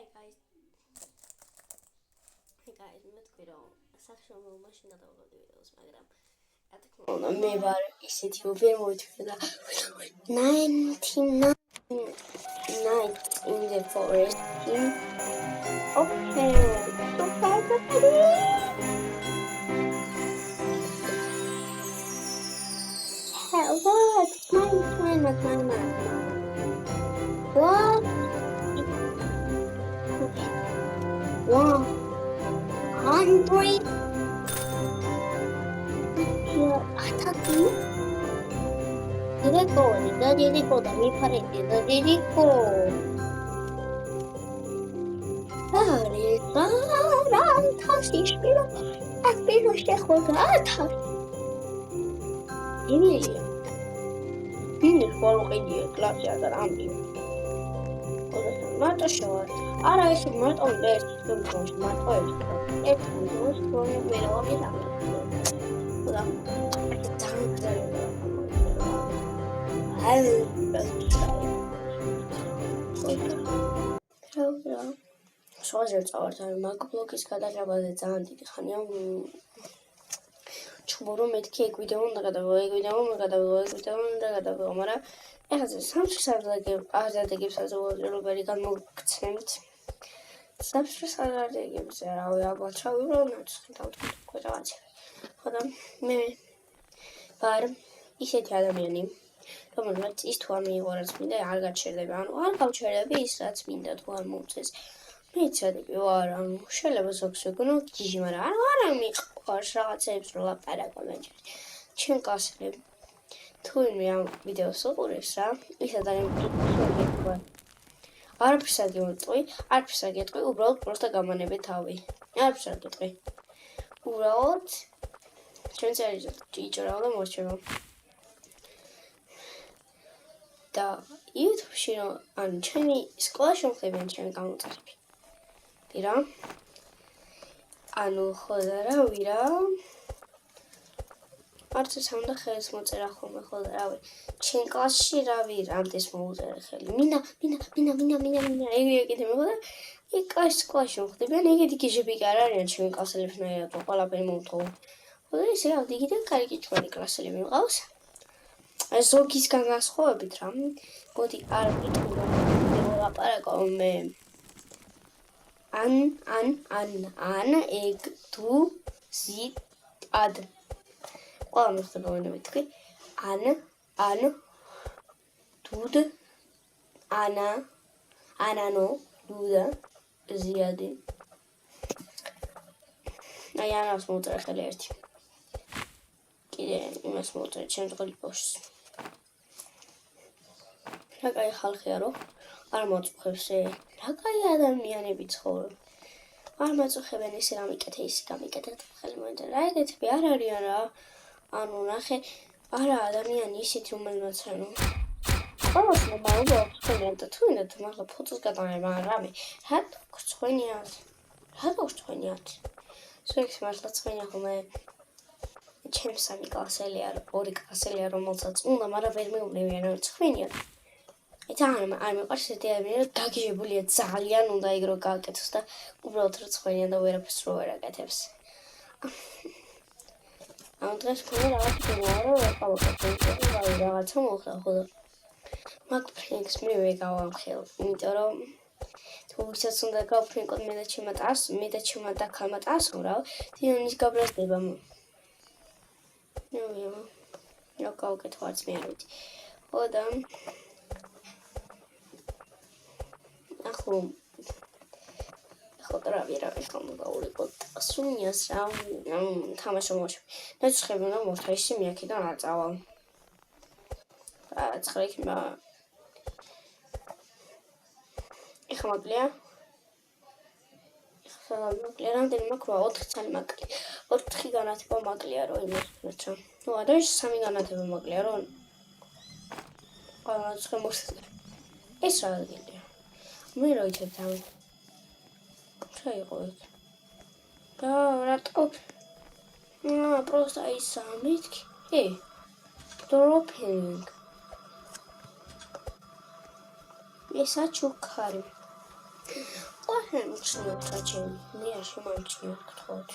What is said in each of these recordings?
Hi guys, mettkwi რომ სახშობილ მაშინ გადავიღებდი ვიდეოს, მაგრამ მე ვარ ისეთი უბერ მოიწვია და 99 nights in the forest in okay, what? What? Wow. 100 attacking? Dirico, da mi pare da Dirico. Fantastisch, spero stechogato. Emilia. Quindi quello che dice classe da Rambi. Cosa short. Ara is not on best to push my voice. It's not going to be all in a შუაზეც ავართავი მაგ ბლოკის გადაღებაზე ძალიან დიდი ხანია ჩუბორო მეთქი ეგ ვიდეო უნდა გადავიღო, მაგრამ ეხლა სამშობლოს აღზარდაგებს საზოგადოებრივი გამოგცემთ. სამშობლოს აღზარდაგებს რავი ალბათ შევიბრუნოთ დავთქვით. ხოდა მე ვარ ისეთი ადამიანი, რომელსაც ის თუ არ მიიღო რაც მინდა, არ გაჩერდება. ანუ არ გავჩერები ის რაც მინდა თუ არ მომწეს. მეც ადები ვარ, ანუ შეიძლება ზოგს ვეგონო ჯიჟი, მაგრამ არ მიყვარს რაღაცებს რო ლაპარაკო მეჯერ. ჩემ კლასელები თუ ვინმე ამ ვიდეოს უყურებს რა, ის ადამიანი არაფერს არ გეტყვი, უბრალოდ პროსტა გამანები თავი. არაფერს არ გეტყვი. უბრალოდ ჩვენ წერილზე ჭიჭრაო და მოსჩება. და YouTube-ში ან ჩემი სკოლაში მომხდებიან ჩემი გამოწერები. რა? ანუ ხოდა რავი რა? არც ეს უნდა ხელს მოწერა ხოლმე ხოლმე რავი. ჩემ კლასში რავი რამდენს მოუწერე ხელი. მინა. ეგრე კიდე მეხოდა. იქ სკოლაში მომხდებიან ეგეთი გიჟები კი არ არიან ჩემი კლასელებსნაირად ყველაფერი მომთხოვ. ხოდა ისე რავი კიდე კარგი ჩვენი კლასელები მყავს. ეს ზოგისგან განსხვავებით რა. მოდი არ ვიტყვი ლაპარაკო მე. ან ეგ თუ ზი ად. ყველა მოხდება უნდა ვიტყვი. ან დუდ ანანო დუდა ზიადი. აი ანას მოუწერე ხელი ერთი. კიდე იმას მოუწერე ჩემს გლიპოშს. რა კაი ხალხია რო არ მოწუხებს რა კაი ადამიანები ცხოვრობენ. არ მოწუხებენ ისე რა მიკეთე ის გამიკეთეთ ხელი მოიწერე. რა ეგეთები არ არიან რა. ანუ ნახე არა ადამიანი ისეთი რომელმაც ანუ ყველას მომავალ აქვს და თუ ინდა მაგა ფოტოს გადაიღება რამე რატო გწვენიათ სულ მართლა წვენია ხოლმე ჩემს სამი კლასელია ორი კლასელია რომელსაც უნდა მაგრამ ვერ მეუბნებიან რომ წვენიათ ძალიან არ მეყვარს ეს ადამიანი გაგიჟებულია ძალიან უნდა იგრო გააკეთოს და უბრალოდ რო წვენიან და ვერაფერს რო ვერ აკეთებს ამ დღეს ხოლმე რაღაცა მოხდა ხოლმე მაგ ფრენკს მე ვეგავამ ხელ იმიტომ რომ თუ ვისაც უნდა გავფრენკოთ მე და ჩემმა დაქალმა ტასო რა თიანის გაბრაზდება რა გავკეთო არც მე არ ვიცი ხოდა ახლა რა ხომ გავულიყო სუნიას რა თამაშო მოშ ნაცხები უნდა მოხდა ისე მე აქედან არ წავალ ცხრექმა ეხმადლია რამდენი მაქროა 4 წელი მაკლი 4 განათება მაკლია რო იმას რა ნუ ადრე 3 განათება მაკლია რო ყველა ცხემოს ეს რა გინდა მე რო იცით ამ ჩაიყო და რატო просто ისა მეთქი დროპინგ ესა ჩუქარი მიჩნიოთ რა ჩემი. მე არ შემოიჩნიოთ გთხოვთ.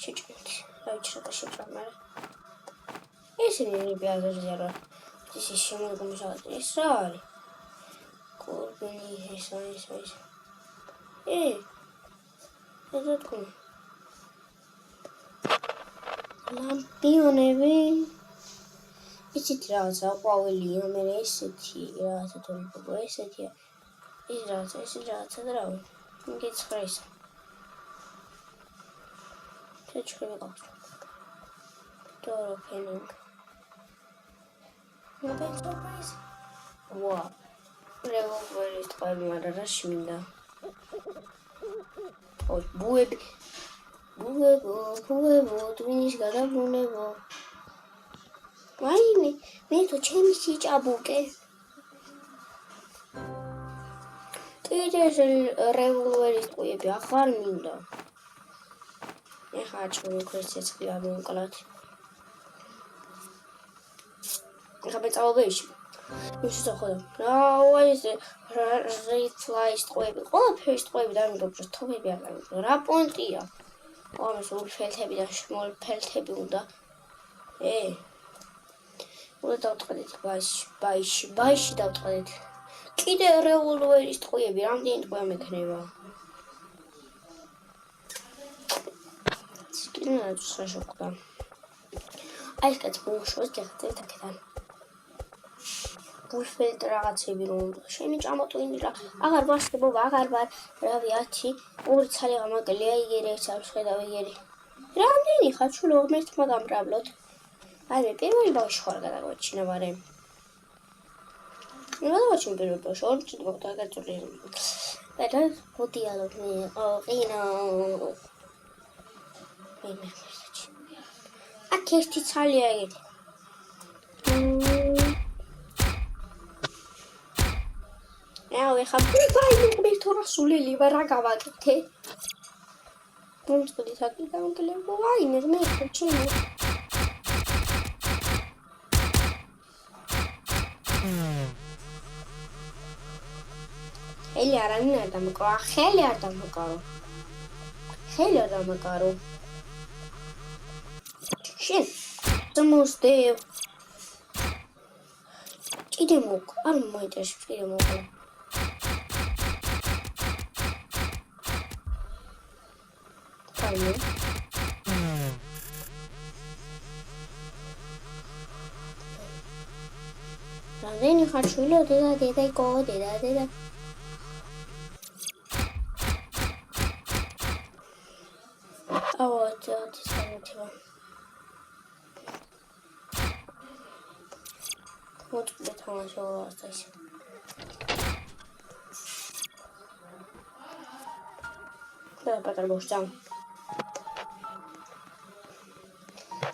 შეჭმით. დაიჭრა შეჭამ, მაგრამ ისინი ბიაზერზე რა. ის შემოგვიმუშავეთ. ეს რა არის? კორბენი ეს. ეს თქო. ლამპიონები. ისეთი რაღაცა ყვავილია, მე ესეთი რაღაცა თორემ ესეთია. ის რაღაცა და რავი. მიგეცხრა ის. ჩეჩხები ყავს. დოროფენინგ. ნებენ სურპრიზ. ვა. რევოლვერის ტყვები, მაგრამ რა მინდა. ой, ბუები. ბუებო, ტვინის გადაბრუნებო. ვაიმე, მე თუ ჩემი სიჭაბუკე. კიდე რევოლვერის ტყვები აღარ მინდა. ეხლა ჩემი ქორცეცი არ მომკლათ. ეხლა მეწავობეში. მიშო ხოდა. რა ის რეფლაის ტყვები, ყველაფერის ტყვები დამიგობროს, თომები არ დამიგობროს. რა პონტია? ამას ურფელთები და შემოლფელთები უნდა. უნდა დავწყდეთ ბაიში დავწყდეთ. კიდე რევოლვერის ტყვები, რამდენი ტყვე მექნება? სკინა შაშოქდა. აი ეს კაც მოუშვეს გახდეთ აქედან. ბუშფელდ რაღაცები რომ შემიჭამო ტვინი რა. აღარ ვასწრებობა, აღარ ვარ, რავი 10, 2 ცალი გამაგლია იგერი ეს არ შეხედავ იგერი. რამდენი ხარ ჩულო ღმერთმა გამრავლოთ. აი მე პირველი ბავშვი ხარ გადაგვაჩინა მარე. მე დავაჩინე პირველ ბავშვს, ორი წუთი დაგაწული. და მოდიალობ მე ყინა. მე აქ ერთი ცალია იგი. Ea, ეხა ვაიმე თორა სულელი ვარ რა გავაკეთე. მომწყვდი საკი გამკლებ ვაიმე მე ჩემი. ხელი არ დამოკრო, ხელი არ დამოკარო. ხელი არ დამოკარო. შენ დამოსდე. კიდე მოკ, არ მოიტერს კიდე მოკ. რამდენი ხარ შვილო დედა იკო დედა აუა თისამეთება მოწყვე თამაშო ასტაში და პატარ ბოშჭამ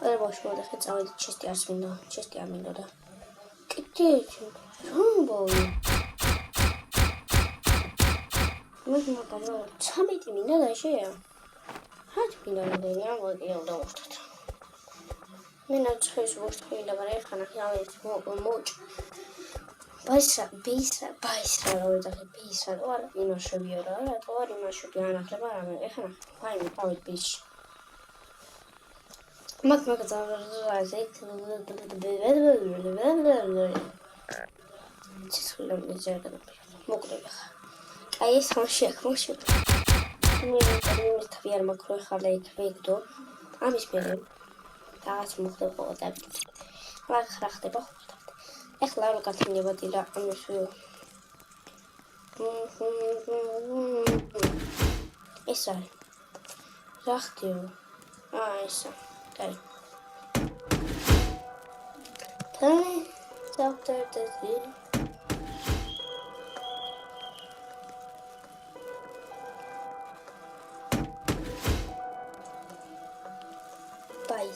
პატარ ბოშჭო და ხეწავედი ჩესტი არს მინდა ჩესტი არ მინდა და კიდე რომბოი მოძმა გამო 13 მინდა და შეა ჰათ მინდა ნდენი ამ მოდიოდა უხტოთ მე ნაცხეს ვუშტყიდა მაგრამ ეხლა ნახე მოჭ ბაისრა რა ბაისრა რა არა იმაშებია რა არ იმაშები ანახლება არა ეხლა ფაინი დავით ბიში მაგაზა ცისხლები ზერდა მოკლედ აი ეს ხოში მე თავი არ მაქრო ხარ და იქ ვეგდო ამის მერე რაღაც მოხდება და რა ხდება ეხლა რა გათმინება დილა ამის ეს რა ხდება ესა Dai. Tell Dr. Dizzy. Bye.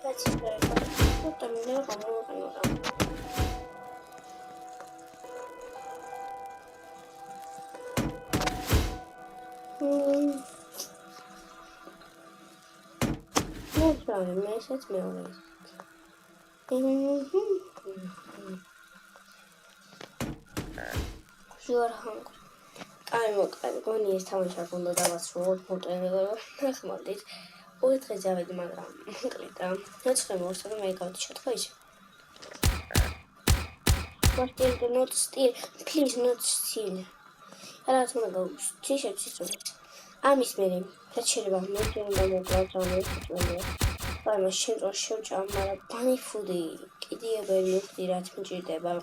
That's very good. What the no. მესაც მეორე You are hungry. კაი, გონი ეს თამაში უნდა დავასრულოთ მოტრენერება. ნახმოდით. ორი დღე დავედი, მაგრამ მოკლედა. მეცხრე მოვსწრე და მე გავდი შეთქვა ისე. What is the not steal? Please not steal. არა თქმა უნდა, t-shirt-ი სწორედ. ამის მერე რაც შეიძლება მეძინა მოკლავწავე ისწავლე. აი მას შევჭამ, მაგრამ ბანი ფუდი კიდე ვერ მივხვდი რაც მჭირდება.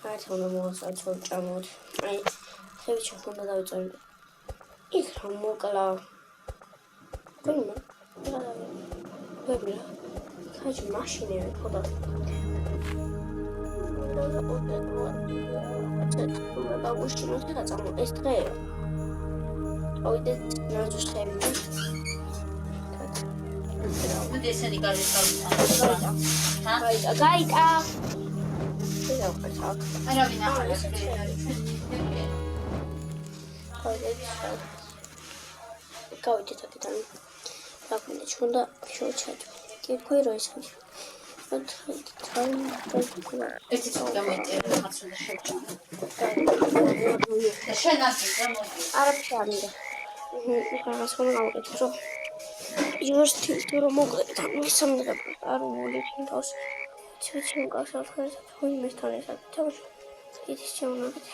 რა თქმა უნდა მოვასწავლე ჭამოთ. აი ხევი შეხვდა დავიწერე. იქ რა მოკლა. გონა. ვებია. ხაჭი მაშინები ხოდა. და უშინოთ და წამო ეს დღე. ავიდეთ ნაძვის ხევი. მოდი ესენი გარეთ გაიტა. არავინ ახალს გავიდეთ აქედან. დაგვინდა ჩვენ და შევჩათ. კითხვი რა ისე. ერთი წუთი გამოიწერე ხაცო და შევჭამ. შენ ასე გამოდი. არაფერი. რაღაც რომ გავაკეთე. იურსტი რომ მოკლედ მისამდე არ მოლიქინ თავს. ჩვენ გასახერხეთ თუიმესთან ერთად. თავს ის შეუნებით.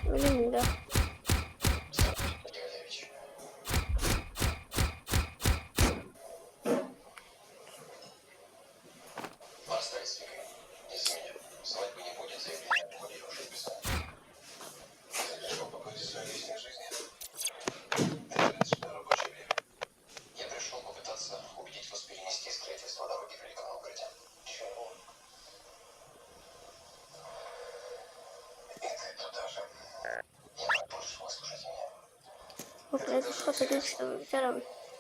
მინდა მოკლედ ხოთები შევიწერავ.